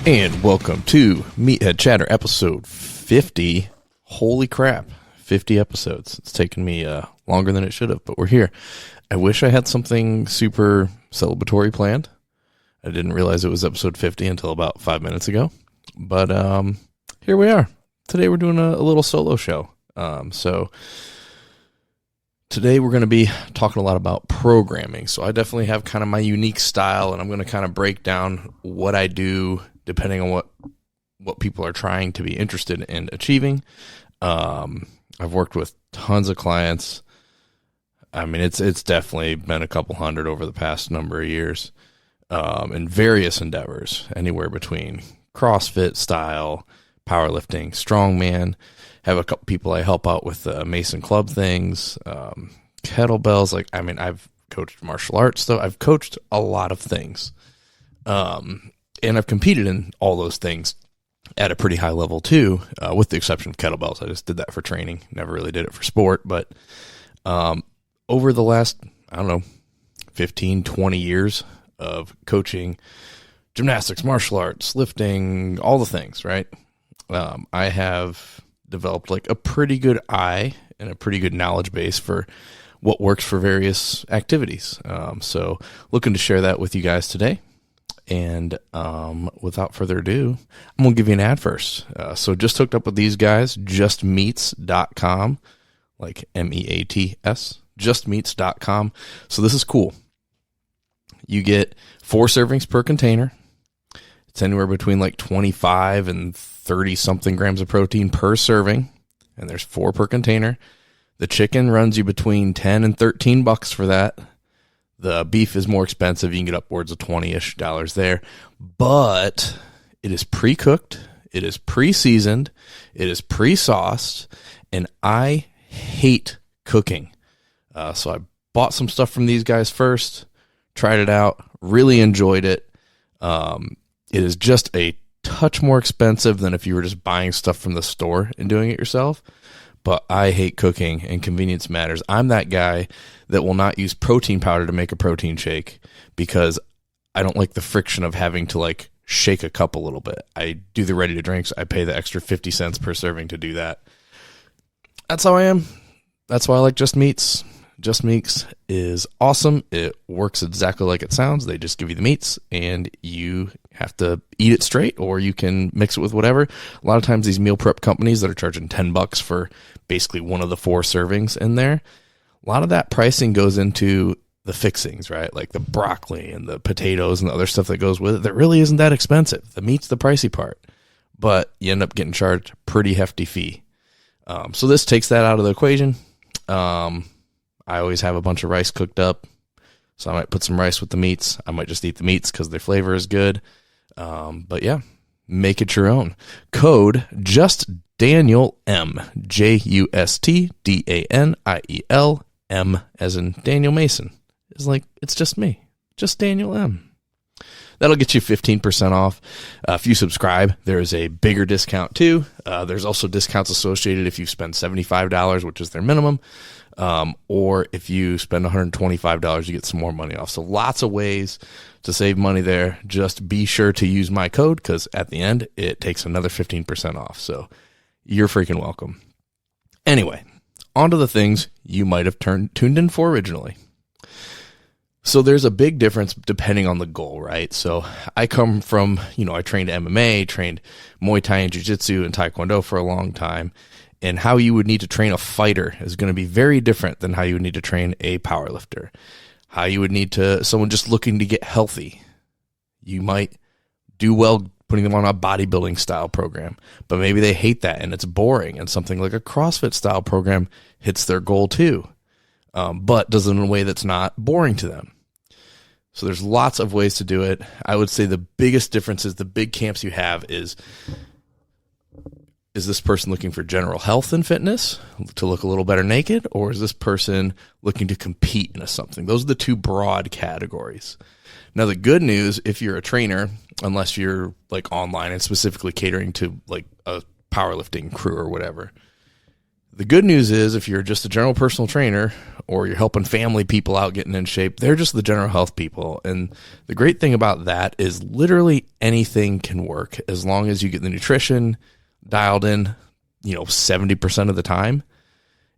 And welcome to Meathead Chatter episode 50. Holy crap, 50 episodes. It's taken me longer than it should have, but we're here. I wish I had something super celebratory planned. I didn't realize it was episode 50 until about 5 minutes ago. But here we are. Today we're doing a little solo show. So today we're going to be talking a lot about programming. So I definitely have kind of my unique style, and I'm going to kind of break down what I do depending on what people are trying to be interested in achieving. I've worked with tons of clients. I mean, it's definitely been a couple hundred over the past number of years, in various endeavors, anywhere between CrossFit style, powerlifting, strongman. Have a couple people I help out with Mason Club things, kettlebells. I've coached martial arts, though. I've coached a lot of things. And I've competed in all those things at a pretty high level too, with the exception of kettlebells. I just did that for training. Never really did it for sport. But over the last, 15, 20 years of coaching gymnastics, martial arts, lifting, all the things, right? I have developed like a pretty good eye and a pretty good knowledge base for what works for various activities. So looking to share that with you guys today. And without further ado, I'm going to give you an ad first. So just hooked up with these guys, justmeats.com, like MEATS, justmeats.com. So this is cool. You get 4 servings per container. It's anywhere between like 25 and 30 something grams of protein per serving. And there's 4 per container. The chicken runs you between 10 and 13 bucks for that. The beef is more expensive. You can get upwards of $20-ish there, but it is pre-cooked. It is pre-seasoned. It is pre-sauced, and I hate cooking. So I bought some stuff from these guys first, tried it out, really enjoyed it. It is just a touch more expensive than if you were just buying stuff from the store and doing it yourself. But I hate cooking, and convenience matters. I'm that guy that will not use protein powder to make a protein shake because I don't like the friction of having to like shake a cup a little bit. I do the ready to drinks. I pay the extra 50 cents per serving to do that. That's how I am. That's why I like Just Meats. Just Meats is awesome. It works exactly like it sounds. They just give you the meats, and you have to eat it straight, or you can mix it with whatever. A lot of times these meal prep companies that are charging $10 for basically one of the 4 servings in there, a lot of that pricing goes into the fixings, right? Like the broccoli and the potatoes and the other stuff that goes with it that really isn't that expensive. The meat's the pricey part, but you end up getting charged a pretty hefty fee. So this takes that out of the equation. I always have a bunch of rice cooked up, so I might put some rice with the meats. I might just eat the meats because their flavor is good. But yeah, make it your own. Code JustDanielM, JustDanielM, as in Daniel Mason. It's like, it's just me, just Daniel M. That'll get you 15% off. If you subscribe, there is a bigger discount too. There's also discounts associated if you spend $75, which is their minimum. Or if you spend $125, you get some more money off. So lots of ways to save money there. Just be sure to use my code, because at the end, it takes another 15% off. So you're freaking welcome. Anyway, on to the things you might have tuned in for originally. So there's a big difference depending on the goal, right? So I come from, I trained MMA, trained Muay Thai and Jiu-Jitsu and Taekwondo for a long time. And how you would need to train a fighter is going to be very different than how you would need to train a powerlifter. How you would need to, someone just looking to get healthy. You might do well putting them on a bodybuilding style program, but maybe they hate that and it's boring, and something like a CrossFit style program hits their goal too, but does it in a way that's not boring to them. So there's lots of ways to do it. I would say the biggest difference is the big camps you have is this person looking for general health and fitness to look a little better naked, or is this person looking to compete into something? Those are the 2 broad categories. Now, the good news, if you're a trainer, unless you're like online and specifically catering to like a powerlifting crew or whatever, The good news is if you're just a general personal trainer or you're helping family people out getting in shape, they're just the general health people. And the great thing about that is literally anything can work as long as you get the nutrition dialed in, 70% of the time,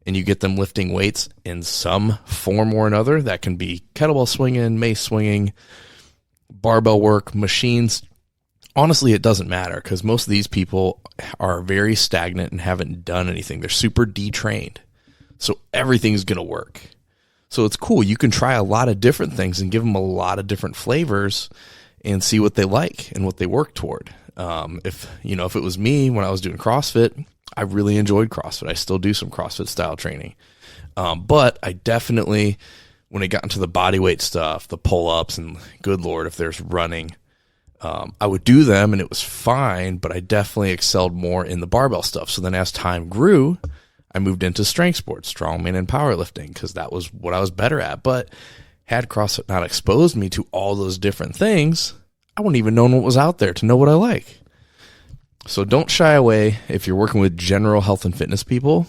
and you get them lifting weights in some form or another. That can be kettlebell swinging, mace swinging, barbell work, machines. Honestly, it doesn't matter because most of these people are very stagnant and haven't done anything. They're super detrained. So everything's going to work. So it's cool. You can try a lot of different things and give them a lot of different flavors and see what they like and what they work toward. If it was me when I was doing CrossFit, I really enjoyed CrossFit. I still do some CrossFit style training. But I definitely, when it got into the body weight stuff, the pull-ups, and good Lord, if there's running, I would do them and it was fine, but I definitely excelled more in the barbell stuff. So then as time grew, I moved into strength sports, strongman and powerlifting, because that was what I was better at. But had CrossFit not exposed me to all those different things, I wouldn't even know what was out there to know what I like. So don't shy away if you're working with general health and fitness people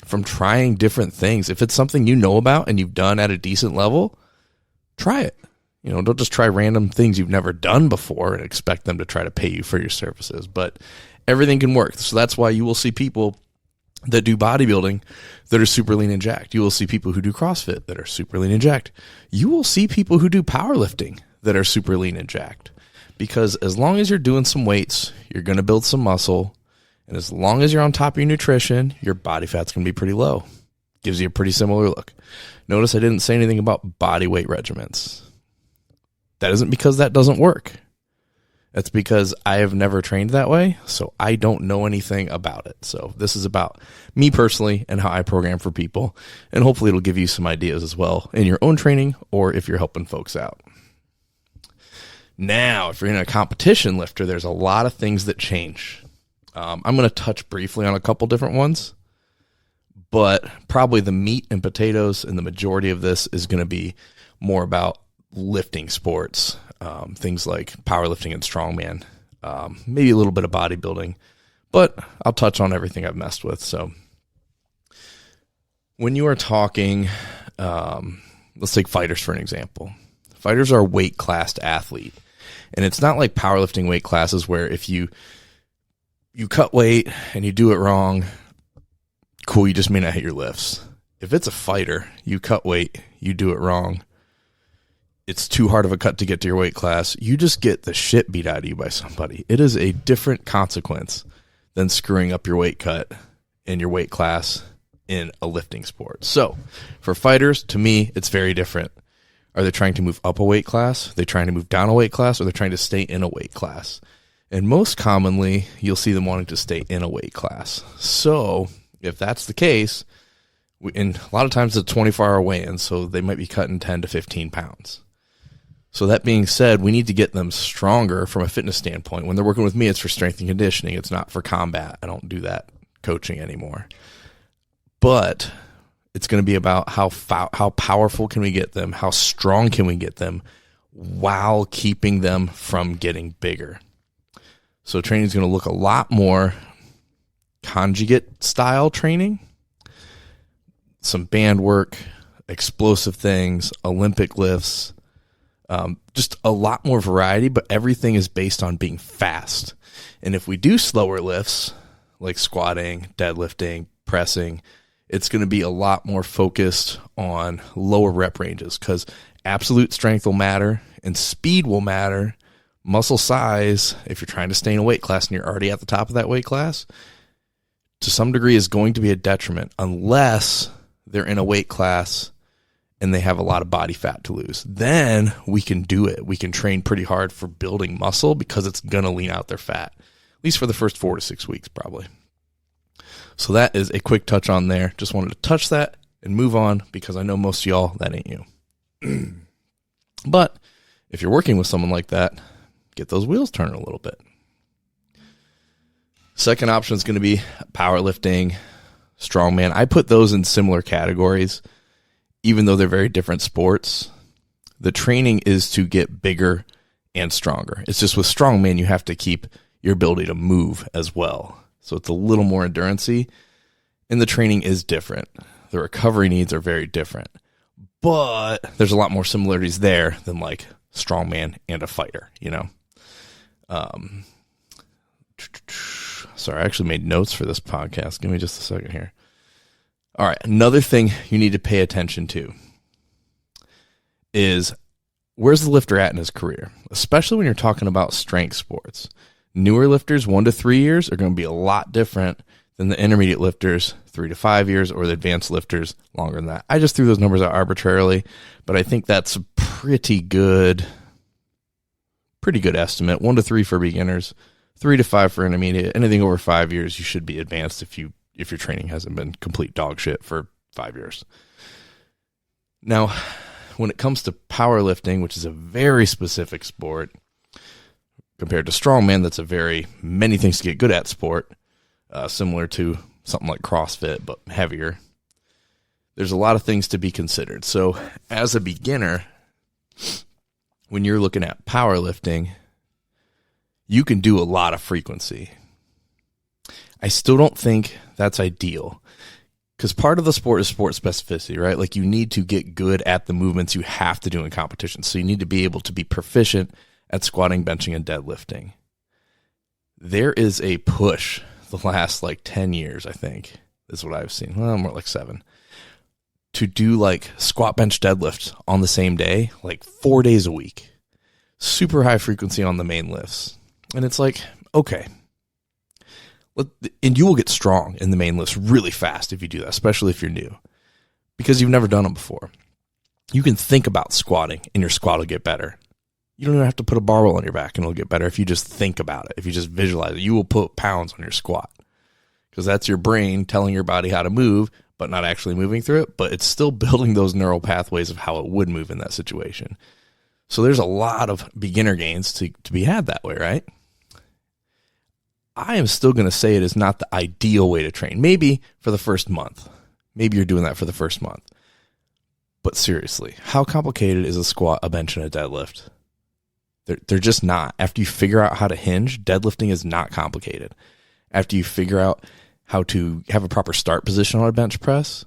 from trying different things. If it's something you know about and you've done at a decent level, try it. Don't just try random things you've never done before and expect them to try to pay you for your services. But everything can work. So that's why you will see people that do bodybuilding that are super lean and jacked. You will see people who do CrossFit that are super lean and jacked. You will see people who do powerlifting that are super lean and jacked. Because as long as you're doing some weights, you're going to build some muscle. And as long as you're on top of your nutrition, your body fat's going to be pretty low. Gives you a pretty similar look. Notice I didn't say anything about body weight regimens. That isn't because that doesn't work. That's because I have never trained that way, so I don't know anything about it. So this is about me personally and how I program for people, and hopefully it'll give you some ideas as well in your own training or if you're helping folks out. Now, if you're in a competition lifter, there's a lot of things that change. I'm going to touch briefly on a couple different ones, but probably the meat and potatoes and the majority of this is going to be more about lifting sports, things like powerlifting and strongman, maybe a little bit of bodybuilding, but I'll touch on everything I've messed with. So when you are talking, let's take fighters for an example. Fighters are a weight classed athlete, and it's not like powerlifting weight classes where if you cut weight and you do it wrong, cool, you just may not hit your lifts. If it's a fighter, you cut weight, you do it wrong, it's too hard of a cut to get to your weight class, you just get the shit beat out of you by somebody. It is a different consequence than screwing up your weight cut in your weight class in a lifting sport. So for fighters, to me, it's very different. Are they trying to move up a weight class? Are they trying to move down a weight class? Or are they trying to stay in a weight class? And most commonly, you'll see them wanting to stay in a weight class. So if that's the case, and a lot of times it's a 24-hour weigh-in, so they might be cutting 10 to 15 pounds. So that being said, we need to get them stronger from a fitness standpoint. When they're working with me, it's for strength and conditioning. It's not for combat. I don't do that coaching anymore. But it's going to be about how powerful can we get them, how strong can we get them while keeping them from getting bigger. So training is going to look a lot more conjugate style training, some band work, explosive things, Olympic lifts, just a lot more variety, but everything is based on being fast. And if we do slower lifts like squatting, deadlifting, pressing, it's going to be a lot more focused on lower rep ranges because absolute strength will matter and speed will matter. Muscle size, if you're trying to stay in a weight class and you're already at the top of that weight class, to some degree is going to be a detriment unless they're in a weight class and they have a lot of body fat to lose. Then we can do it. We can train pretty hard for building muscle because it's going to lean out their fat, at least for the first 4 to 6 weeks probably. So that is a quick touch on there. Just wanted to touch that and move on because I know most of y'all, that ain't you. But if you're working with someone like that, get those wheels turning a little bit. Second option is going to be powerlifting, strongman. I put those in similar categories, even though they're very different sports. The training is to get bigger and stronger. It's just with strongman, you have to keep your ability to move as well. So it's a little more endurance-y. and the training is different. The recovery needs are very different, but there's a lot more similarities there than like strongman and a fighter, you know? Sorry, I actually made notes for this podcast. Give me just a second here. All right, another thing you need to pay attention to is where's the lifter at in his career, especially when you're talking about strength sports. Newer lifters, 1 to 3 years, are going to be a lot different than the intermediate lifters, 3 to 5 years, or the advanced lifters, longer than that. I just threw those numbers out arbitrarily, but I think that's a pretty good estimate. 1 to 3 for beginners, 3 to 5 for intermediate. Anything over 5 years, you should be advanced if your training hasn't been complete dog shit for 5 years. Now, when it comes to powerlifting, which is a very specific sport, compared to strongman, that's a very many things to get good at sport, similar to something like CrossFit, but heavier. There's a lot of things to be considered. So as a beginner, when you're looking at powerlifting, you can do a lot of frequency. I still don't think that's ideal, because part of the sport is sport specificity, right? Like, you need to get good at the movements you have to do in competition. So you need to be able to be proficient at squatting, benching, and deadlifting. There is a push the last like 10 years, I think, is what I've seen. Well, more like 7. To do like squat, bench, deadlift on the same day, like 4 days a week. Super high frequency on the main lifts. And it's like, okay. And you will get strong in the main lifts really fast if you do that, especially if you're new, because you've never done them before. You can think about squatting and your squat will get better. You don't even have to put a barbell on your back and it'll get better if you just think about it. If you just visualize it, you will put pounds on your squat, because that's your brain telling your body how to move, but not actually moving through it. But it's still building those neural pathways of how it would move in that situation. So there's a lot of beginner gains to be had that way, right? I am still going to say it is not the ideal way to train. Maybe for the first month. Maybe you're doing that for the first month. But seriously, how complicated is a squat, a bench, and a deadlift? They're just not. After you figure out how to hinge, deadlifting is not complicated. After you figure out how to have a proper start position on a bench press,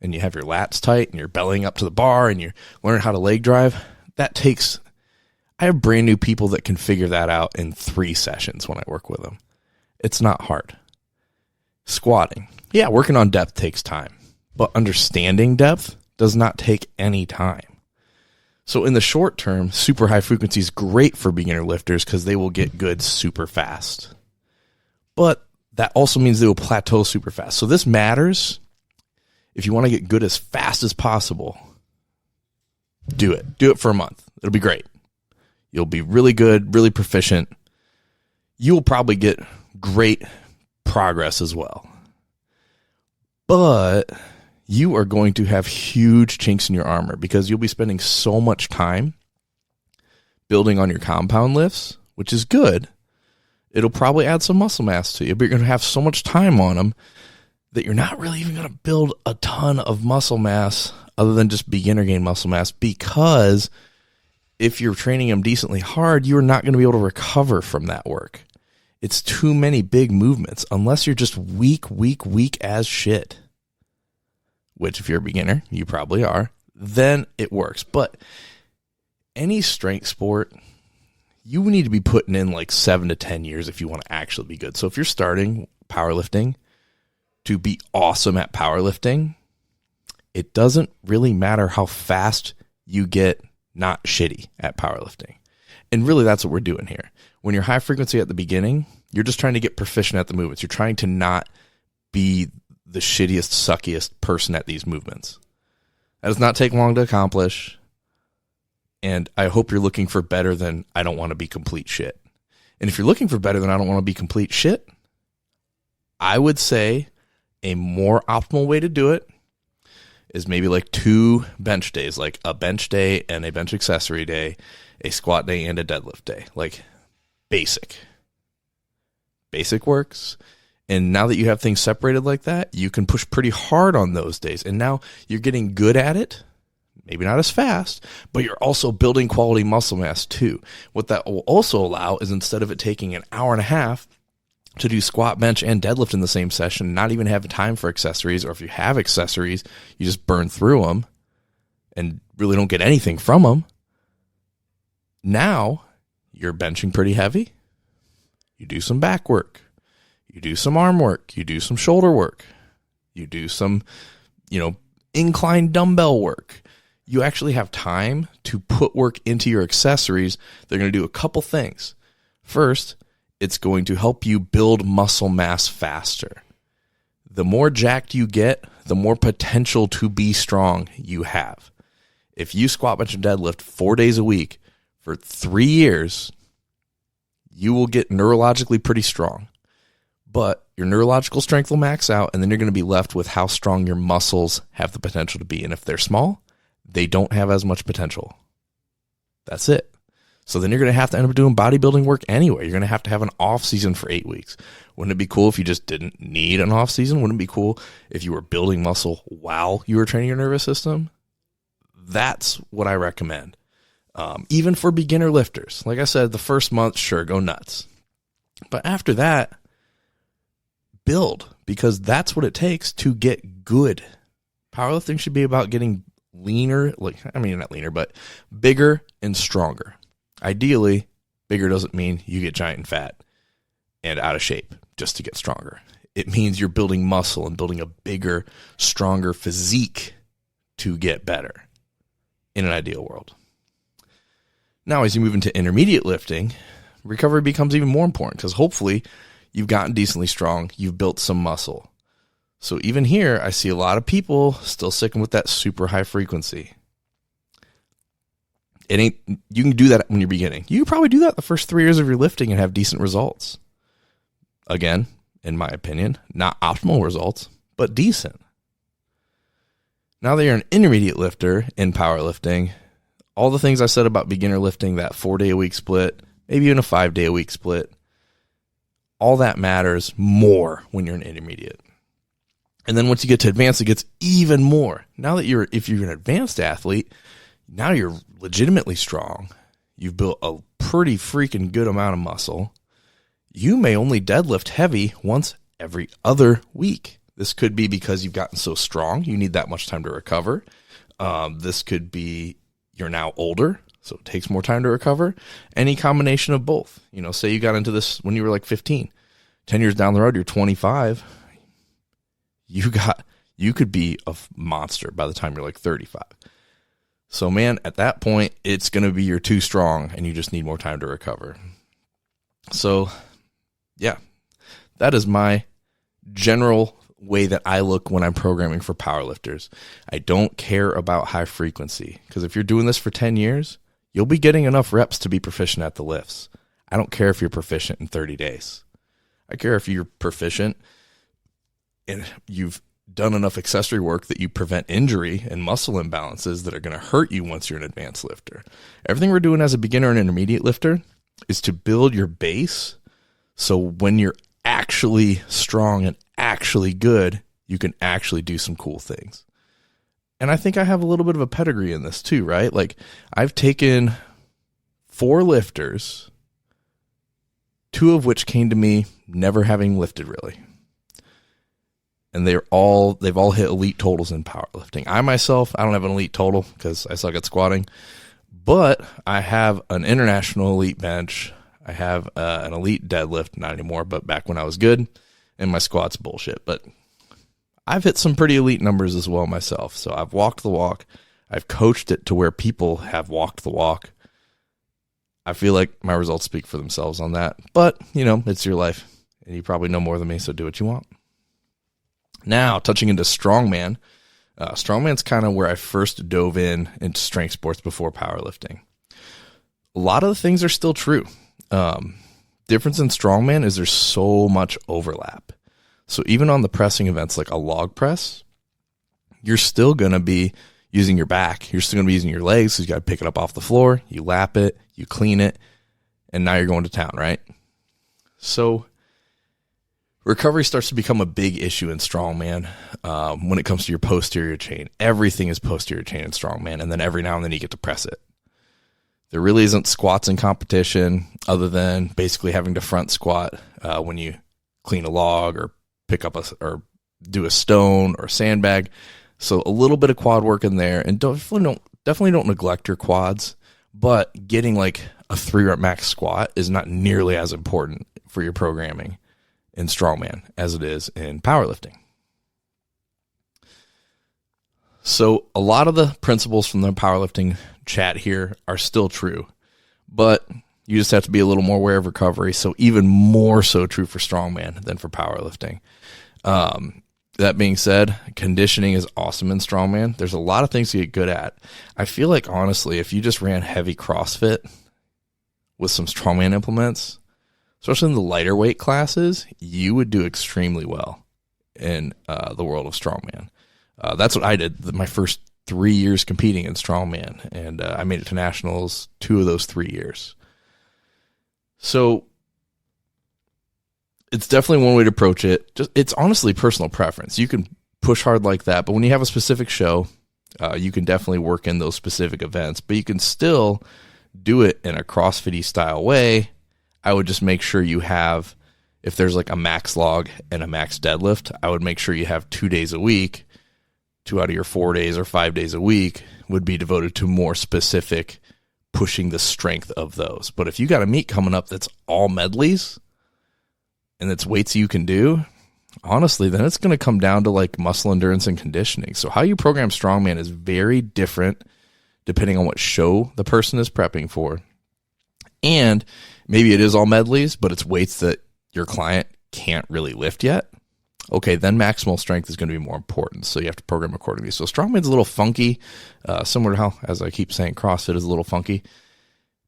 and you have your lats tight, and you're bellying up to the bar, and you're learning how to leg drive, that takes... I have brand new people that can figure that out in 3 sessions when I work with them. It's not hard. Squatting. Yeah, working on depth takes time, but understanding depth does not take any time. So in the short term, super high frequency is great for beginner lifters because they will get good super fast. But that also means they will plateau super fast. So this matters. If you want to get good as fast as possible, do it. Do it for a month. It'll be great. You'll be really good, really proficient. You will probably get great progress as well. But you are going to have huge chinks in your armor because you'll be spending so much time building on your compound lifts, which is good. It'll probably add some muscle mass to you, but you're going to have so much time on them that you're not really even going to build a ton of muscle mass other than just beginner gain muscle mass, because if you're training them decently hard, you're not going to be able to recover from that work. It's too many big movements unless you're just weak as shit. Which, if you're a beginner, you probably are. Then it works. But any strength sport, you need to be putting in like 7 to 10 years if you want to actually be good. So if you're starting powerlifting to be awesome at powerlifting, it doesn't really matter how fast you get not shitty at powerlifting. And really, that's what we're doing here. When you're high frequency at the beginning, you're just trying to get proficient at the movements. You're trying to not be the shittiest, suckiest person at these movements. That does not take long to accomplish. And I hope you're looking for better than I don't want to be complete shit. And if you're looking for better than I don't want to be complete shit, I would say a more optimal way to do it is maybe like 2 bench days, like a bench day and a bench accessory day, a squat day and a deadlift day. Like basic. Basic works. And now that you have things separated like that, you can push pretty hard on those days. And now you're getting good at it. Maybe not as fast, but you're also building quality muscle mass too. What that will also allow is, instead of it taking an hour and a half to do squat, bench, and deadlift in the same session, not even have time for accessories, or if you have accessories, you just burn through them and really don't get anything from them. Now you're benching pretty heavy. You do some back work. You do some arm work. You do some shoulder work. You do some, incline dumbbell work. You actually have time to put work into your accessories. They're going to do a couple things. First, it's going to help you build muscle mass faster. The more jacked you get, the more potential to be strong you have. If you squat, bench, and deadlift 4 days a week for 3 years, you will get neurologically pretty strong. But your neurological strength will max out, and then you're going to be left with how strong your muscles have the potential to be. And if they're small, they don't have as much potential. That's it. So then you're going to have to end up doing bodybuilding work anyway. You're going to have an off season for 8 weeks. Wouldn't it be cool if you just didn't need an off season? Wouldn't it be cool if you were building muscle while you were training your nervous system? That's what I recommend. Even for beginner lifters. Like I said, the first month, sure, go nuts. But after that, build, because that's what it takes to get good. Powerlifting should be about getting leaner, not leaner, but bigger and stronger. Ideally, bigger doesn't mean you get giant and fat and out of shape just to get stronger. It means you're building muscle and building a bigger, stronger physique to get better in an ideal world. Now, as you move into intermediate lifting, recovery becomes even more important because hopefully you've gotten decently strong, you've built some muscle. So even here, I see a lot of people still sticking with that super high frequency. You can do that when you're beginning. You can probably do that the first 3 years of your lifting and have decent results. Again, in my opinion, not optimal results, but decent. Now that you're an intermediate lifter in powerlifting, all the things I said about beginner lifting, that 4-day-a-week split, maybe even a 5-day-a-week split, all that matters more when you're an intermediate. And then once you get to advanced, it gets even more. Now that if you're an advanced athlete, now you're legitimately strong. You've built a pretty freaking good amount of muscle. You may only deadlift heavy once every other week. This could be because you've gotten so strong, you need that much time to recover. This could be you're now older, so it takes more time to recover. Any combination of both. Say you got into this when you were like 15. 10 years down the road, you're 25. You could be a monster by the time you're like 35. So man, at that point, it's going to be you're too strong and you just need more time to recover. So yeah, that is my general way that I look when I'm programming for powerlifters. I don't care about high frequency because if you're doing this for 10 years, you'll be getting enough reps to be proficient at the lifts. I don't care if you're proficient in 30 days. I care if you're proficient and you've done enough accessory work that you prevent injury and muscle imbalances that are going to hurt you once you're an advanced lifter. Everything we're doing as a beginner and intermediate lifter is to build your base so when you're actually strong and actually good, you can actually do some cool things. And I think I have a little bit of a pedigree in this too, right? Like I've taken 4 lifters, 2 of which came to me never having lifted really. And they've all hit elite totals in powerlifting. I myself, I don't have an elite total because I suck at squatting, but I have an international elite bench. I have an elite deadlift, not anymore, but back when I was good, and my squat's bullshit. But I've hit some pretty elite numbers as well myself. So I've walked the walk. I've coached it to where people have walked the walk. I feel like my results speak for themselves on that. But, it's your life, and you probably know more than me, so do what you want. Now, touching into strongman. Strongman's kind of where I first dove into strength sports before powerlifting. A lot of the things are still true. Difference in strongman is there's so much overlap. So even on the pressing events like a log press, you're still going to be using your back. You're still going to be using your legs, so you got to pick it up off the floor, you lap it, you clean it, and now you're going to town, right? So recovery starts to become a big issue in strongman when it comes to your posterior chain. Everything is posterior chain in strongman, and then every now and then you get to press it. There really isn't squats in competition other than basically having to front squat when you clean a log or pick up or do a stone or sandbag. So a little bit of quad work in there, and definitely don't neglect your quads, but getting like a 3-rep max squat is not nearly as important for your programming in strongman as it is in powerlifting. So a lot of the principles from the powerlifting chat here are still true, but you just have to be a little more aware of recovery. So even more so true for strongman than for powerlifting. That being said, conditioning is awesome in strongman. There's a lot of things to get good at. I feel like, honestly, if you just ran heavy CrossFit with some strongman implements, especially in the lighter weight classes, you would do extremely well in the world of strongman. That's what I did my first 3 years competing in strongman, and I made it to nationals 2 of those 3 years. So it's definitely one way to approach it. It's honestly personal preference. You can push hard like that, but when you have a specific show, you can definitely work in those specific events, but you can still do it in a CrossFit-y style way. I would just make sure you have, if there's like a max log and a max deadlift, I would make sure you have 2 days a week, 2 out of your 4 days or 5 days a week would be devoted to more specific pushing the strength of those. But if you got a meet coming up that's all medleys and it's weights you can do, honestly, then it's going to come down to like muscle endurance and conditioning. So how you program strongman is very different depending on what show the person is prepping for. And maybe it is all medleys, but it's weights that your client can't really lift yet. Okay, then maximal strength is going to be more important, so you have to program accordingly. So strongman's a little funky, similar to how, as I keep saying, CrossFit is a little funky.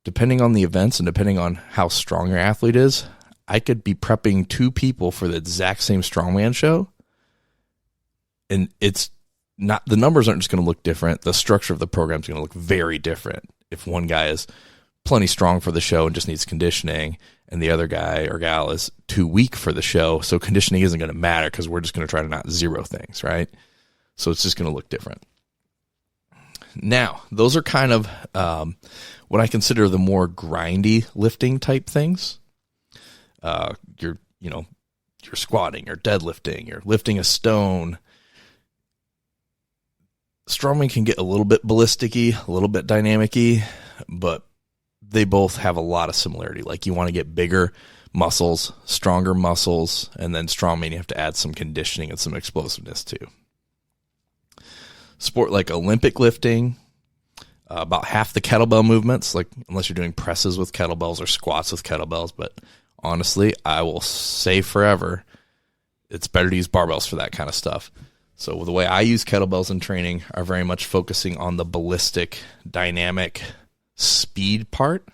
Depending on the events and depending on how strong your athlete is, I could be prepping 2 people for the exact same strongman show, and it's not, the numbers aren't just going to look different. The structure of the program is going to look very different if one guy is plenty strong for the show and just needs conditioning, and the other guy or gal is too weak for the show, so conditioning isn't going to matter because we're just going to try to not zero things, right? So it's just going to look different. Now, those are kind of what I consider the more grindy lifting type things. You're squatting, you're deadlifting, you're lifting a stone. Strongman can get a little bit ballistic-y, a little bit dynamic-y, but they both have a lot of similarity. Like, you want to get bigger muscles, stronger muscles, and then strongman you have to add some conditioning and some explosiveness too. Sport like Olympic lifting, about half the kettlebell movements, like unless you're doing presses with kettlebells or squats with kettlebells, but honestly, I will say forever, it's better to use barbells for that kind of stuff. So the way I use kettlebells in training are very much focusing on the ballistic, dynamic speed part.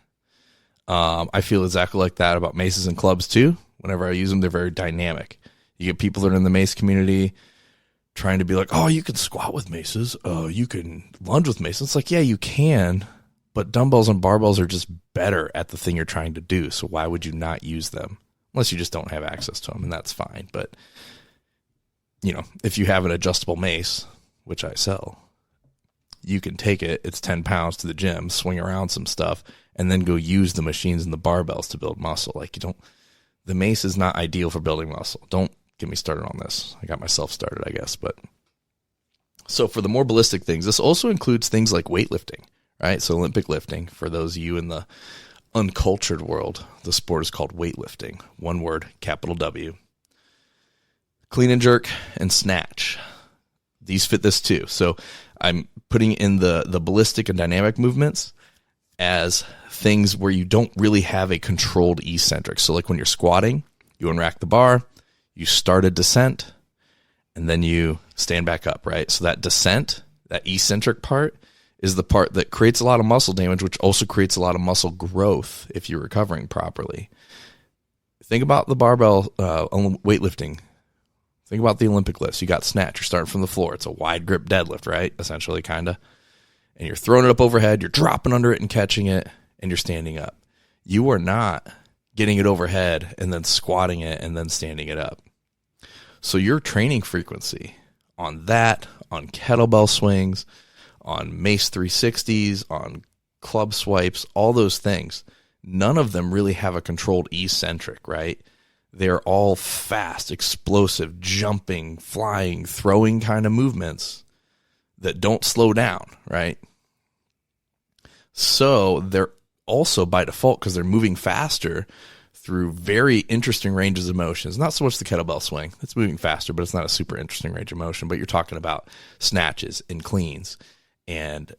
I feel exactly like that about maces and clubs too. Whenever I use them, they're very dynamic. You get people that are in the mace community trying to be like, oh, you can squat with maces. You can lunge with maces. It's like, yeah, you can, but dumbbells and barbells are just better at the thing you're trying to do. So why would you not use them? Unless you just don't have access to them, and that's fine. But, if you have an adjustable mace, which I sell, you can take it, it's 10 pounds to the gym, swing around some stuff, and then go use the machines and the barbells to build muscle. The mace is not ideal for building muscle. Don't get me started on this. I got myself started, I guess. But so for the more ballistic things, this also includes things like weightlifting, right? So Olympic lifting, for those of you in the uncultured world, the sport is called weightlifting. One word, capital W. Clean and jerk and snatch. These fit this too. So I'm putting in the ballistic and dynamic movements as things where you don't really have a controlled eccentric. So like when you're squatting, you unrack the bar, you start a descent, and then you stand back up, right? So that descent, that eccentric part, is the part that creates a lot of muscle damage, which also creates a lot of muscle growth if you're recovering properly. Think about the barbell weightlifting. Think about the Olympic lifts. You got snatch. You're starting from the floor. It's a wide grip deadlift, right? Essentially, kind of. And you're throwing it up overhead. You're dropping under it and catching it, and you're standing up. You are not getting it overhead and then squatting it and then standing it up. So your training frequency on that, on kettlebell swings, on mace 360s, on club swipes, all those things, none of them really have a controlled eccentric, right? they're all fast, explosive, jumping, flying, throwing kind of movements that don't slow down, right? So they're also by default, because they're moving faster through very interesting ranges of motion. It's not so much the kettlebell swing. It's moving faster, but it's not a super interesting range of motion. But you're talking about snatches and cleans and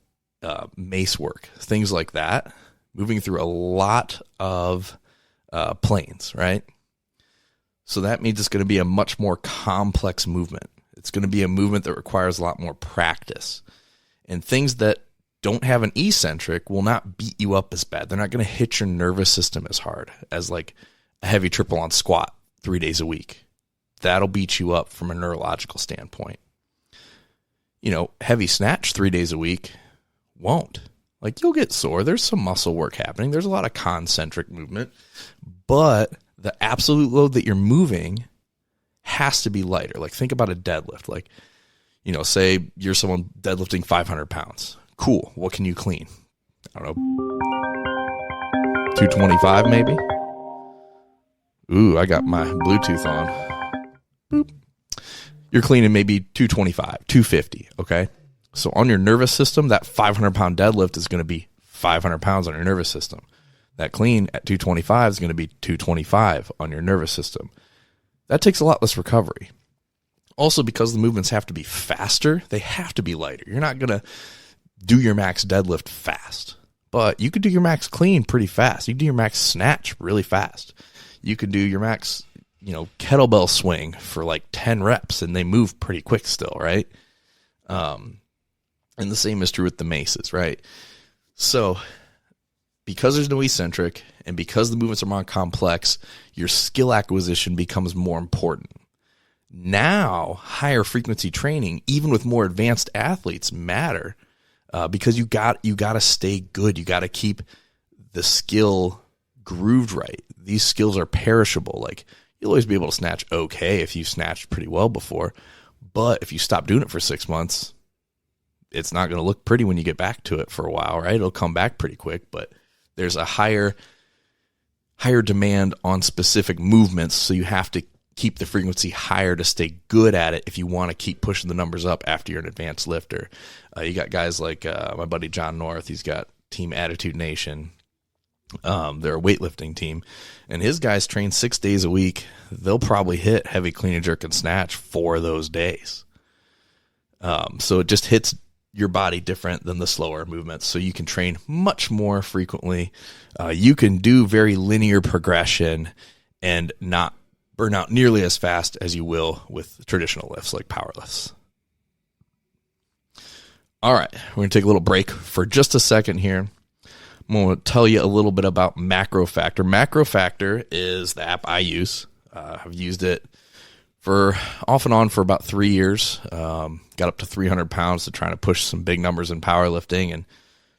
mace work, things like that, moving through a lot of planes, right? So that means it's going to be a much more complex movement. It's going to be a movement that requires a lot more practice. And things that don't have an eccentric will not beat you up as bad. They're not going to hit your nervous system as hard as like a heavy triple on squat 3 days a week. That'll beat you up from a neurological standpoint. Heavy snatch 3 days a week won't. Like, you'll get sore. There's some muscle work happening. There's a lot of concentric movement, but the absolute load that you're moving has to be lighter. Like, think about a deadlift. Like, say you're someone deadlifting 500 pounds. Cool. What can you clean? I don't know. 225 maybe? Ooh, I got my Bluetooth on. Boop. You're cleaning maybe 225, 250, okay? So on your nervous system, that 500-pound deadlift is going to be 500 pounds on your nervous system. That clean at 225 is going to be 225 on your nervous system. That takes a lot less recovery. Also, because the movements have to be faster, they have to be lighter. You're not going to do your max deadlift fast, but you could do your max clean pretty fast. You can do your max snatch really fast. You could do your max, kettlebell swing for like 10 reps, and they move pretty quick still, right? And the same is true with the maces, right? So because there's no eccentric and because the movements are more complex, your skill acquisition becomes more important. Now, higher frequency training, even with more advanced athletes, matter because you got to stay good. You got to keep the skill grooved right. These skills are perishable. Like, you'll always be able to snatch okay if you snatched pretty well before, but if you stop doing it for 6 months, it's not going to look pretty when you get back to it for a while, right? It'll come back pretty quick, but there's a higher demand on specific movements, so you have to keep the frequency higher to stay good at it if you want to keep pushing the numbers up after you're an advanced lifter. You got guys like my buddy John North. He's got Team Attitude Nation. They're a weightlifting team, and his guys train 6 days a week. They'll probably hit heavy clean and jerk and snatch 4 of those days. So it just hits your body different than the slower movements. So you can train much more frequently. You can do very linear progression and not burn out nearly as fast as you will with traditional lifts like power lifts. All right, we're going to take a little break for just a second here. I'm going to tell you a little bit about Macro Factor. Macro Factor is the app I use. I've used it for off and on for about 3 years. Got up to 300 pounds to try to push some big numbers in powerlifting and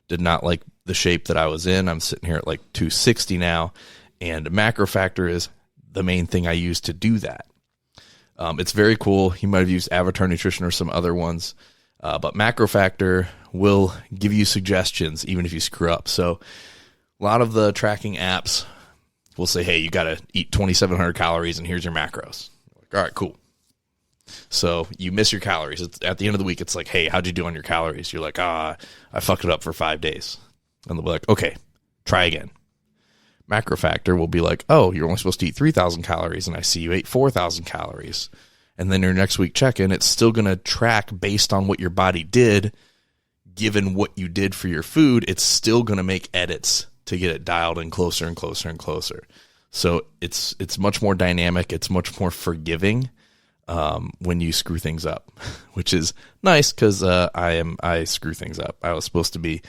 did not like the shape that I was in. I'm sitting here at like 260 now, and Macro Factor is the main thing I use to do that. It's very cool. You might have used Avatar Nutrition or some other ones, but Macro Factor will give you suggestions even if you screw up. So a lot of the tracking apps will say, hey, you got to eat 2,700 calories and here's your macros. Like, all right, cool. So you miss your calories. At the end of the week, it's like, hey, how'd you do on your calories? You're like, I fucked it up for 5 days. And they'll be like, okay, try again. Macro Factor will be like, oh, you're only supposed to eat 3,000 calories, and I see you ate 4,000 calories. And then your next week check-in, it's still going to track based on what your body did. Given what you did for your food, it's still going to make edits to get it dialed in closer and closer and closer. So it's much more dynamic. It's much more forgiving when you screw things up, which is nice because I screw things up. I was supposed to be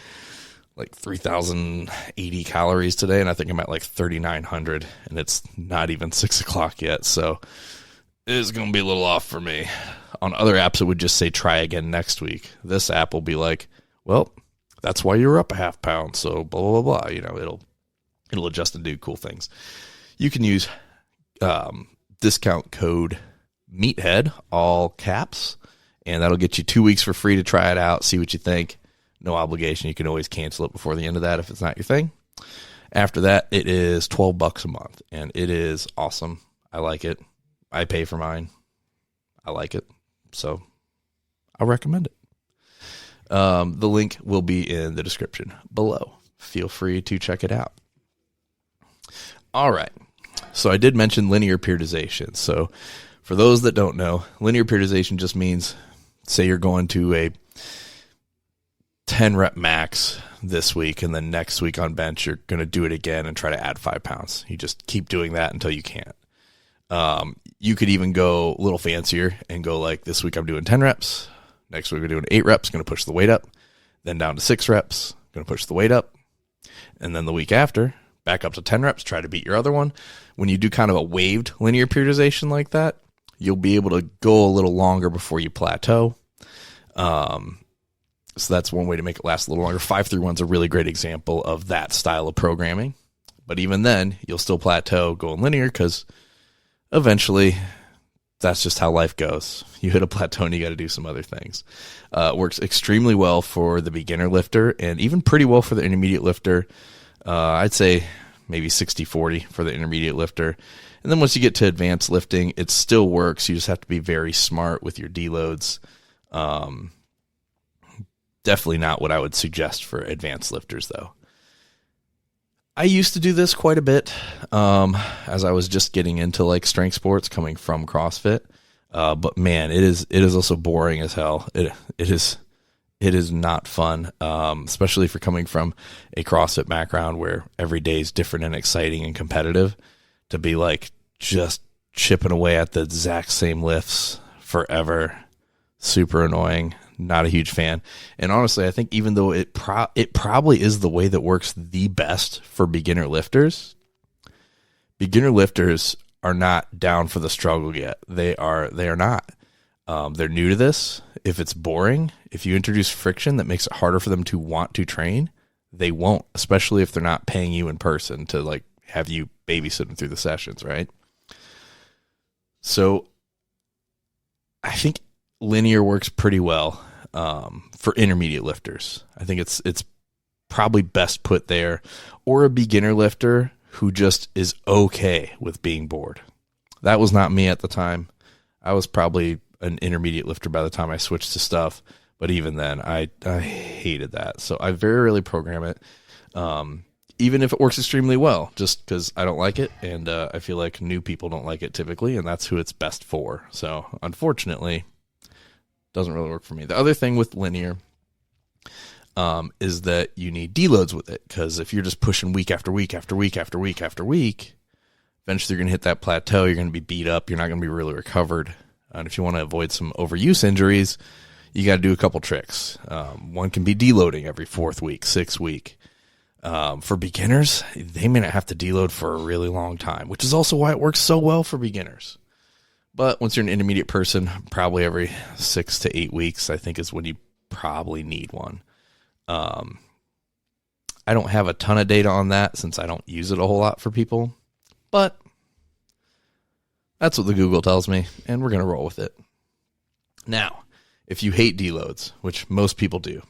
like 3,080 calories today, and I think I'm at like 3,900, and it's not even 6 o'clock yet. So it's going to be a little off for me. On other apps, it would just say try again next week. This app will be like, well, that's why you're up a half pound. So blah, blah, blah, blah. It'll adjust and do cool things. You can use discount code Meathead, all caps, and that'll get you 2 weeks for free to try it out, see what you think. No obligation. You can always cancel it before the end of that if it's not your thing. After that, it is $12 a month, and it is awesome. I like it. I pay for mine. I like it. So I recommend it. The link will be in the description below. Feel free to check it out. All right. So I did mention linear periodization. So for those that don't know, linear periodization just means, say you're going to a 10 rep max this week, and then next week on bench, you're going to do it again and try to add 5 pounds. You just keep doing that until you can't. You could even go a little fancier and go like, this week I'm doing 10 reps. Next week we're doing 8 reps, going to push the weight up. Then down to 6 reps, going to push the weight up. And then the week after, back up to 10 reps, try to beat your other one. When you do kind of a waved linear periodization like that, you'll be able to go a little longer before you plateau. So that's one way to make it last a little longer. 5-3-1 is a really great example of that style of programming. But even then, you'll still plateau going linear because eventually that's just how life goes. You hit a plateau and you got to do some other things. It works extremely well for the beginner lifter and even pretty well for the intermediate lifter. I'd say maybe 60-40 for the intermediate lifter. And then once you get to advanced lifting, it still works. You just have to be very smart with your deloads. Definitely not what I would suggest for advanced lifters, though. I used to do this quite a bit as I was just getting into like strength sports coming from CrossFit. But man, it is also boring as hell. It is not fun, especially if you're coming from a CrossFit background where every day is different and exciting and competitive. To be like just chipping away at the exact same lifts forever, super annoying. Not a huge fan. And honestly, I think even though it probably is the way that works the best for beginner lifters are not down for the struggle yet. They are not. They're new to this. If it's boring, if you introduce friction that makes it harder for them to want to train, they won't, especially if they're not paying you in person to like have you babysit them through the sessions, right? So I think linear works pretty well for intermediate lifters. I think it's probably best put there, or a beginner lifter who just is okay with being bored. That was not me at the time. I was probably an intermediate lifter by the time I switched to stuff, but even then I hated that. So I very rarely program it, even if it works extremely well, just because I don't like it, and I feel like new people don't like it typically, and that's who it's best for. So unfortunately, doesn't really work for me. The other thing with linear is that you need deloads with it, because if you're just pushing week after week after week after week after week, eventually you're going to hit that plateau. You're going to be beat up. You're not going to be really recovered. And if you want to avoid some overuse injuries, you got to do a couple tricks. One can be deloading every 4th week, 6th week. For beginners, they may not have to deload for a really long time, which is also why it works so well for beginners. But once you're an intermediate person, probably every 6 to 8 weeks, I think is when you probably need one. I don't have a ton of data on that since I don't use it a whole lot for people, but that's what the Google tells me, and we're going to roll with it. Now, if you hate deloads, which most people do,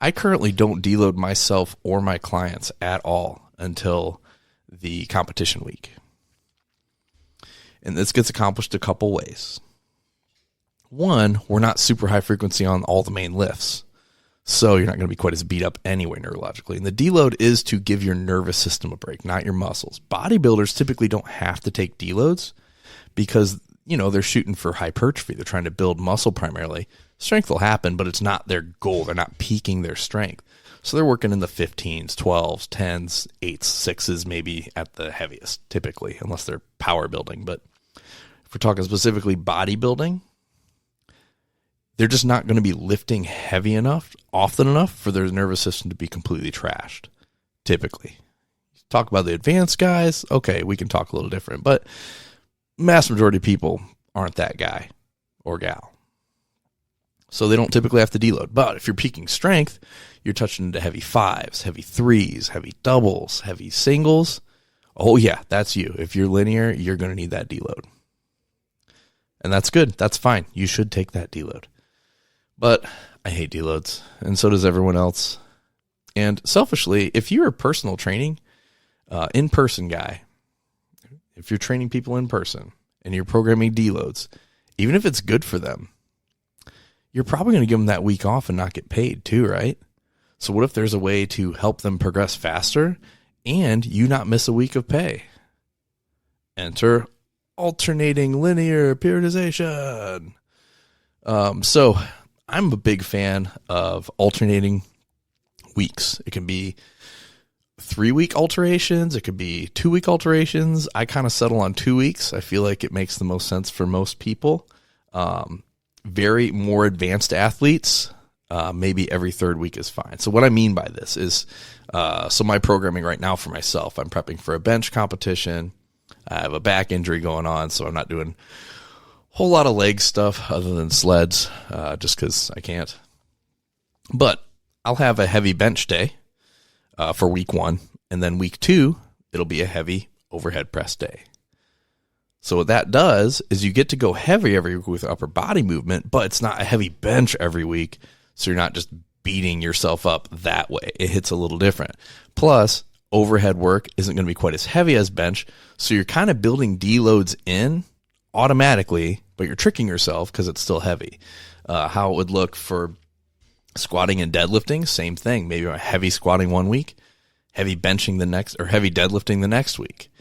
I currently don't deload myself or my clients at all until the competition week. And this gets accomplished a couple ways. One, we're not super high frequency on all the main lifts, so you're not going to be quite as beat up anyway neurologically. And the deload is to give your nervous system a break, not your muscles. Bodybuilders typically don't have to take deloads because, they're shooting for hypertrophy. They're trying to build muscle primarily. Strength will happen, but it's not their goal. They're not peaking their strength. So they're working in the 15s, 12s, 10s, 8s, 6s, maybe at the heaviest, typically, unless they're power building. But if we're talking specifically bodybuilding, they're just not going to be lifting heavy enough, often enough, for their nervous system to be completely trashed, typically. Talk about the advanced guys, okay, we can talk a little different, but mass majority of people aren't that guy or gal. So they don't typically have to deload. But if you're peaking strength, you're touching into heavy 5s, heavy 3s, heavy doubles, heavy singles. Oh yeah, that's you. If you're linear, you're going to need that deload. And that's good. That's fine. You should take that deload. But I hate deloads, and so does everyone else. And selfishly, if you're a personal training, in-person guy, if you're training people in person and you're programming deloads, even if it's good for them, you're probably going to give them that week off and not get paid too, right? So what if there's a way to help them progress faster and you not miss a week of pay? Enter alternating linear periodization. So I'm a big fan of alternating weeks. It can be 3-week alterations. It could be 2-week alterations. I kind of settle on 2 weeks. I feel like it makes the most sense for most people. Very more advanced athletes, maybe every 3rd week is fine. So what I mean by this is, so my programming right now for myself, I'm prepping for a bench competition. I have a back injury going on, so I'm not doing a whole lot of leg stuff other than sleds, just because I can't. But I'll have a heavy bench day for week 1, and then week 2, it'll be a heavy overhead press day. So what that does is you get to go heavy every week with upper body movement, but it's not a heavy bench every week, so you're not just beating yourself up that way. It hits a little different. Plus, overhead work isn't going to be quite as heavy as bench, so you're kind of building deloads in automatically, but you're tricking yourself because it's still heavy. How it would look for squatting and deadlifting, same thing. Maybe a heavy squatting 1 week, heavy benching the next, or heavy deadlifting the next week.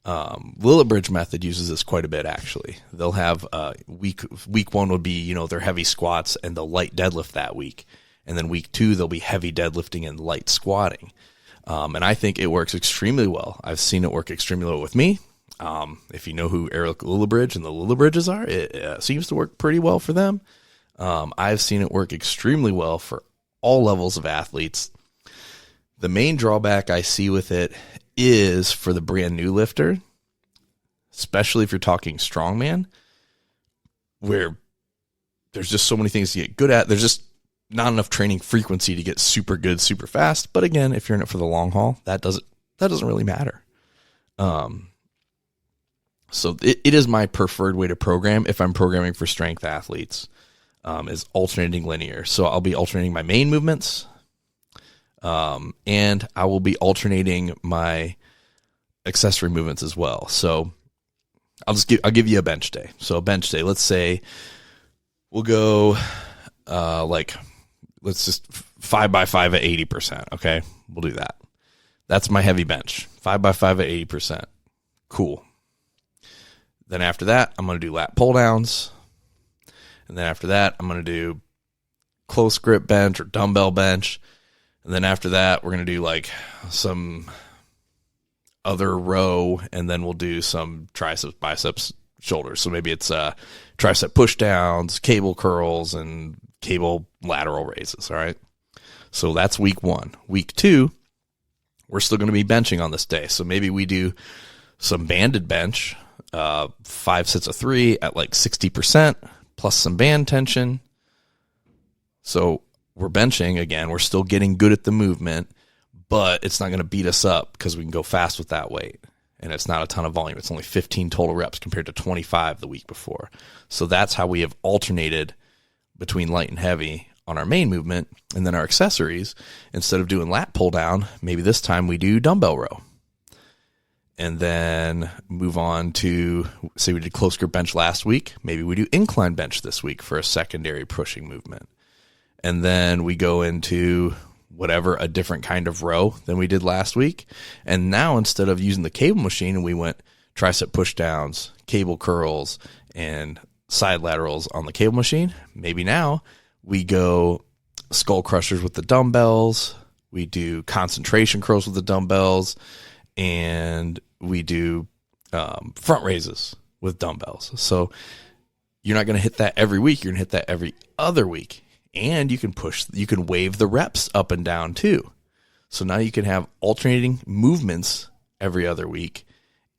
Lillibridge method uses this quite a bit, actually. They'll have week 1 would be, their heavy squats and the light deadlift that week. And then week 2, they'll be heavy deadlifting and light squatting. And I think it works extremely well. I've seen it work extremely well with me. If you know who Eric Lillibridge and the Lillibridges are, it seems to work pretty well for them. I've seen it work extremely well for all levels of athletes. The main drawback I see with it is for the brand new lifter, especially if you're talking strongman, where there's just so many things to get good at. There's just not enough training frequency to get super good, super fast. But again, if you're in it for the long haul, that doesn't really matter. So it is my preferred way to program if I'm programming for strength athletes, is alternating linear. So I'll be alternating my main movements, and I will be alternating my accessory movements as well. So I'll give you a bench day. So a bench day, let's say we'll go let's just 5x5 at 80%. Okay, we'll do that. That's my heavy bench, 5x5 at 80%. Cool. Then after that, I'm going to do lat pull downs. And then after that, I'm going to do close grip bench or dumbbell bench. And then after that, we're going to do like some other row, and then we'll do some triceps, biceps, shoulders. So maybe it's tricep push downs, cable curls, and cable lateral raises. All right. So that's week 1. Week 2, we're still going to be benching on this day. So maybe we do some banded bench, 5 sets of 3 at like 60%, plus some band tension. So we're benching again. We're still getting good at the movement, but it's not going to beat us up because we can go fast with that weight. And it's not a ton of volume. It's only 15 total reps compared to 25 the week before. So that's how we have alternated between light and heavy on our main movement. And then our accessories, instead of doing lat pull down, maybe this time we do dumbbell row. And then move on to, say we did close grip bench last week. Maybe we do incline bench this week for a secondary pushing movement. And then we go into whatever, a different kind of row than we did last week. And now instead of using the cable machine, and we went tricep push downs, cable curls, and side laterals on the cable machine, maybe now we go skull crushers with the dumbbells. We do concentration curls with the dumbbells, and we do front raises with dumbbells. So you're not going to hit that every week. You're going to hit that every other week. And you can wave the reps up and down too. So now you can have alternating movements every other week,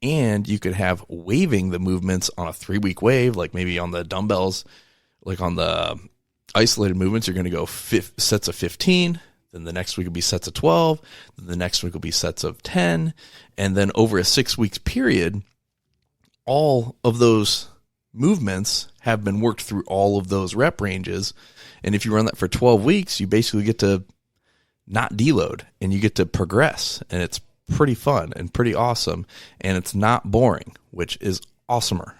and you could have waving the movements on a 3-week wave, like maybe on the dumbbells, like on the isolated movements, you're going to go sets of 15. Then the next week will be sets of 12. Then the next week will be sets of 10. And then over a 6 weeks period, all of those movements have been worked through all of those rep ranges. And if you run that for 12 weeks, you basically get to not deload and you get to progress. And it's pretty fun and pretty awesome, and it's not boring, which is awesomer.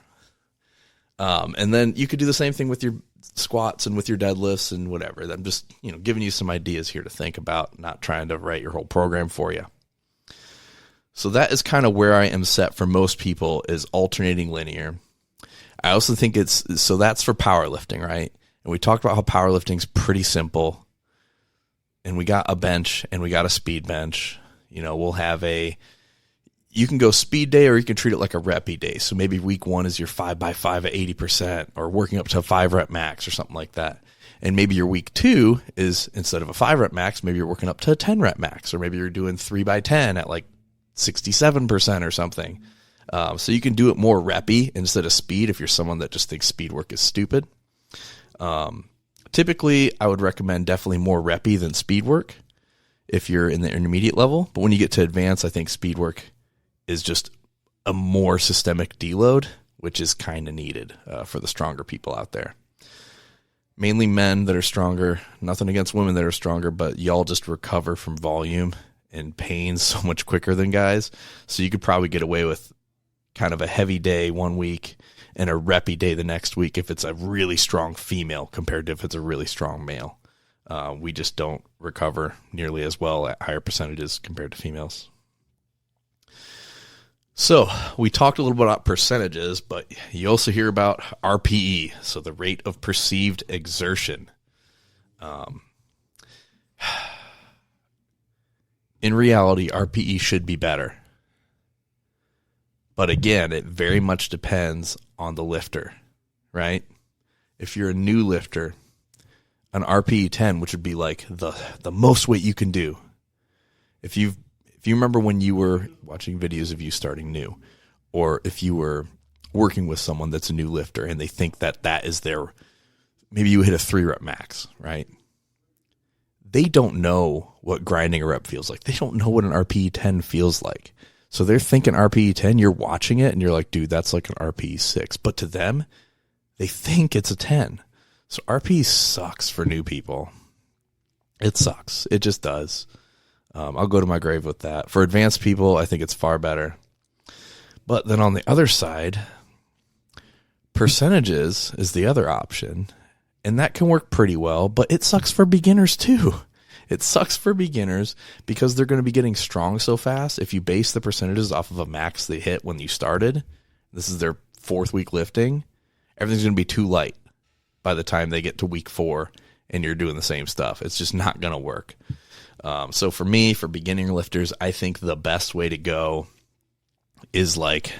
And then you could do the same thing with your squats and with your deadlifts and whatever. I'm just, giving you some ideas here to think about, not trying to write your whole program for you. So that is kind of where I am set for most people, is alternating linear. I also think so that's for powerlifting, right? And we talked about how powerlifting is pretty simple. And we got a bench and we got a speed bench. We'll have you can go speed day, or you can treat it like a reppy day. So maybe week 1 is your 5x5 at 80%, or working up to a 5 rep max or something like that. And maybe your week 2 is, instead of a 5 rep max, maybe you're working up to a 10 rep max, or maybe you're doing 3x10 at like 67% or something. So you can do it more reppy instead of speed if you're someone that just thinks speed work is stupid. Typically, I would recommend definitely more reppy than speed work if you're in the intermediate level. But when you get to advanced, I think speed work is just a more systemic deload, which is kind of needed for the stronger people out there. Mainly men that are stronger. Nothing against women that are stronger, but y'all just recover from volume and pain so much quicker than guys. So you could probably get away with kind of a heavy day one week and a reppy day the next week if it's a really strong female compared to if it's a really strong male. We just don't recover nearly as well at higher percentages compared to females. So we talked a little bit about percentages, but you also hear about RPE, so the rate of perceived exertion. In reality, RPE should be better. But again, it very much depends on the lifter, right? If you're a new lifter, an RPE 10, which would be like the most weight you can do. If you remember when you were watching videos of you starting new, or if you were working with someone that's a new lifter and they think that is maybe you hit a 3 rep max, right? They don't know what grinding a rep feels like. They don't know what an RPE 10 feels like. So they're thinking RPE 10, you're watching it and you're like, dude, that's like an RPE 6. But to them, they think it's a 10. So RPE sucks for new people. It sucks. It just does. I'll go to my grave with that. For advanced people, I think it's far better. But then on the other side, percentages is the other option. And that can work pretty well, but it sucks for beginners too. It sucks for beginners because they're going to be getting strong so fast. If you base the percentages off of a max they hit when you started, this is their 4th week lifting, everything's going to be too light by the time they get to week 4 and you're doing the same stuff. It's just not going to work. So for me, for beginning lifters, I think the best way to go is like,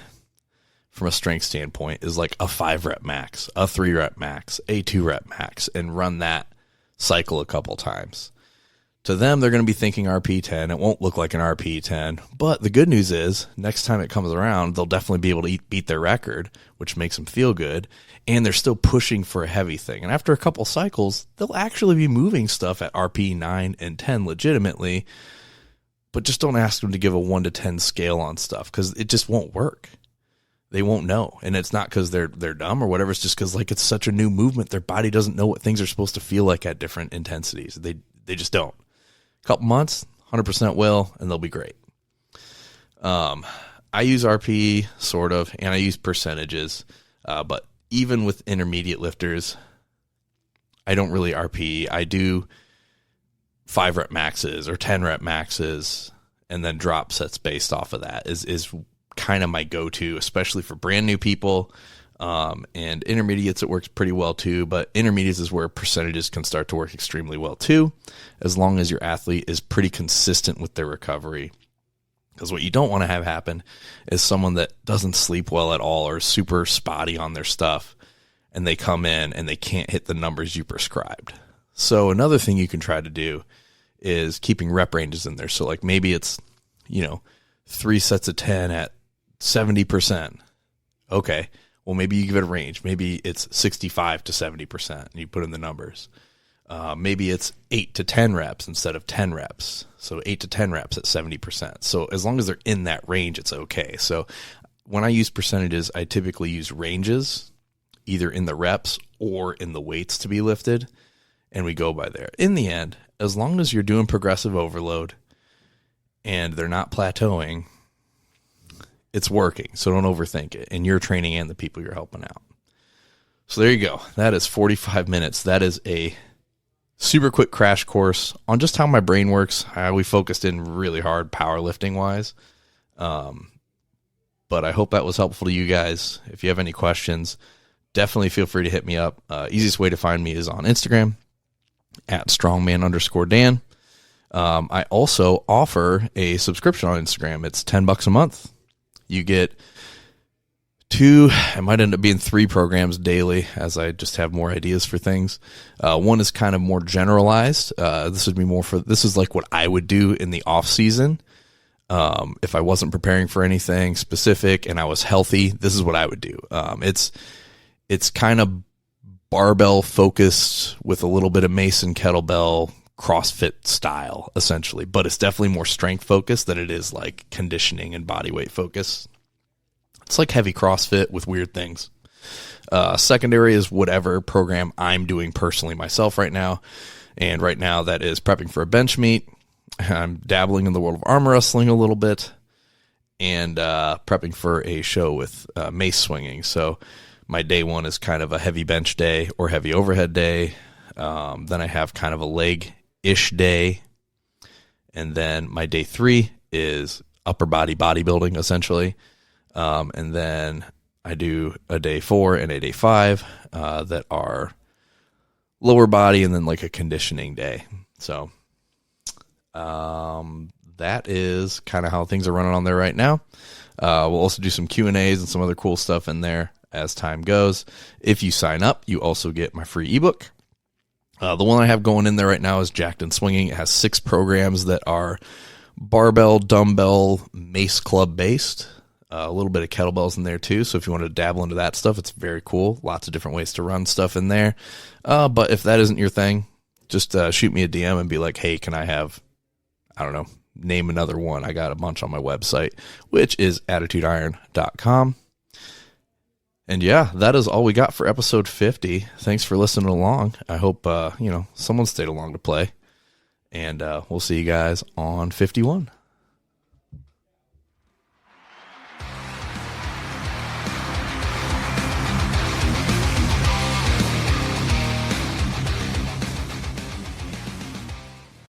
from a strength standpoint, is like a 5 rep max, a 3 rep max, a 2 rep max, and run that cycle a couple times. To them, they're going to be thinking RP 10. It won't look like an RP 10. But the good news is, next time it comes around, they'll definitely be able to beat their record, which makes them feel good. And they're still pushing for a heavy thing. And after a couple cycles, they'll actually be moving stuff at RP 9 and 10 legitimately. But just don't ask them to give a 1 to 10 scale on stuff, because it just won't work. They won't know. And it's not because they're dumb or whatever. It's just because it's such a new movement. Their body doesn't know what things are supposed to feel like at different intensities. They just don't. Couple months, 100% will, and they'll be great. I use RPE, sort of, and I use percentages. But even with intermediate lifters, I don't really RPE. I do 5 rep maxes or 10 rep maxes, and then drop sets based off of that is kind of my go-to, especially for brand new people. And intermediates, it works pretty well too, but intermediates is where percentages can start to work extremely well too, as long as your athlete is pretty consistent with their recovery. Because what you don't want to have happen is someone that doesn't sleep well at all or is super spotty on their stuff, and they come in and they can't hit the numbers you prescribed. So another thing you can try to do is keeping rep ranges in there. So like maybe it's, 3 sets of 10 at 70%. Okay. Well, maybe you give it a range. Maybe it's 65 to 70%, and you put in the numbers. Maybe it's 8 to 10 reps instead of 10 reps. So 8 to 10 reps at 70%. So as long as they're in that range, it's okay. So when I use percentages, I typically use ranges, either in the reps or in the weights to be lifted, and we go by there. In the end, as long as you're doing progressive overload and they're not plateauing, it's working. So don't overthink it in your training and the people you're helping out. So there you go. That is 45 minutes. That is a super quick crash course on just how my brain works. We focused in really hard powerlifting wise. But I hope that was helpful to you guys. If you have any questions, definitely feel free to hit me up. Easiest way to find me is on Instagram at strongman_Dan. I also offer a subscription on Instagram. It's $10 a month. You get it might end up being 3 programs daily as I just have more ideas for things. One is kind of more generalized. This is like what I would do in the off season. If I wasn't preparing for anything specific and I was healthy, this is what I would do. It's kind of barbell focused with a little bit of Mason kettlebell CrossFit style, essentially, but it's definitely more strength focused than it is like conditioning and body weight focus. It's like heavy CrossFit with weird things. Secondary is whatever program I'm doing personally myself right now. And right now that is prepping for a bench meet. I'm dabbling in the world of arm wrestling a little bit and prepping for a show with mace swinging. So my day 1 is kind of a heavy bench day or heavy overhead day. Then I have kind of a leg-ish day. And then my day 3 is upper body bodybuilding, essentially. And then I do a day 4 and a day 5 that are lower body and then like a conditioning day. So that is kind of how things are running on there right now. We'll also do some Q&As and some other cool stuff in there as time goes. If you sign up, you also get my free ebook. The one I have going in there right now is Jacked and Swinging. It has 6 programs that are barbell, dumbbell, mace club based. A little bit of kettlebells in there too. So if you want to dabble into that stuff, it's very cool. Lots of different ways to run stuff in there. But if that isn't your thing, just shoot me a DM and be like, hey, can I have, I don't know, name another one. I got a bunch on my website, which is attitudeiron.com. And yeah, that is all we got for episode 50. Thanks for listening along. I hope, someone stayed along to play. And we'll see you guys on 51.